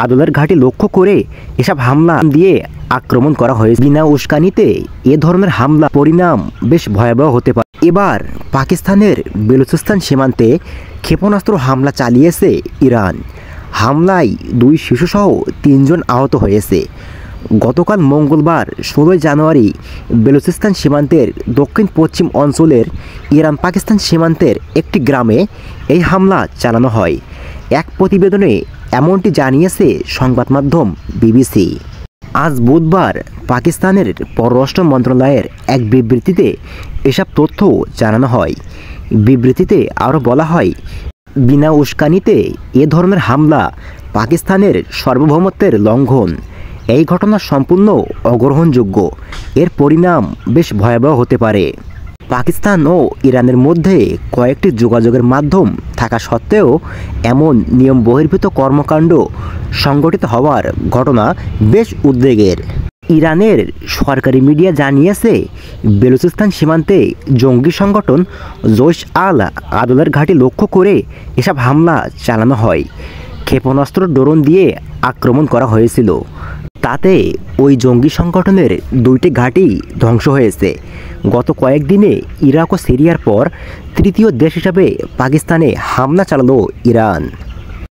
আদলের ঘাঁটি লক্ষ্য করে এসব হামলা দিয়ে আক্রমণ করা হয়েছে। বিনা উস্কানিতে এ ধরনের হামলা পরিণাম বেশ ভয়াবহ হতে পারে। এবার পাকিস্তানের বেলুচিস্তান সীমান্তে ক্ষেপণাস্ত্র হামলা চালিয়েছে ইরান। হামলায় 2 শিশুসহ 3 জন আহত হয়েছে। গতকাল মঙ্গলবার 16 জানুয়ারি বেলুচিস্তান সীমান্তের দক্ষিণ পশ্চিম অঞ্চলের ইরান পাকিস্তান সীমান্তের একটি গ্রামে এই হামলা চালানো হয়। এক প্রতিবেদনে এমনটি জানিয়েছে সংবাদ মাধ্যম বিবিসি। আজ বুধবার পাকিস্তানের পররাষ্ট্র মন্ত্রণালয়ের এক বিবৃতিতে এসব তথ্য জানানো হয়। বিবৃতিতে আরও বলা হয়, বিনা উস্কানিতে এ ধরনের হামলা পাকিস্তানের সার্বভৌমত্বের লঙ্ঘন। এই ঘটনা সম্পূর্ণ অগ্রহণযোগ্য। এর পরিণাম বেশ ভয়াবহ হতে পারে। পাকিস্তান ও ইরানের মধ্যে কয়েকটি যোগাযোগের মাধ্যম থাকা সত্ত্বেও এমন নিয়ম বহির্ভূত কর্মকাণ্ড সংঘটিত হওয়ার ঘটনা বেশ উদ্বেগের। ইরানের সরকারি মিডিয়া জানিয়েছে, বেলুচিস্তান সীমান্তে জঙ্গি সংগঠন জৈশ আল আদলের ঘাঁটি লক্ষ্য করে এসব হামলা চালানো হয়। ক্ষেপণাস্ত্র ড্রোন দিয়ে আক্রমণ করা হয়েছিল। তাতে ওই জঙ্গি সংগঠনের 2টি ঘাঁটি ধ্বংস হয়েছে। গত কয়েকদিনে ইরাক ও সিরিয়ার পর তৃতীয় দেশ হিসাবে পাকিস্তানে হামলা চালালো ইরান।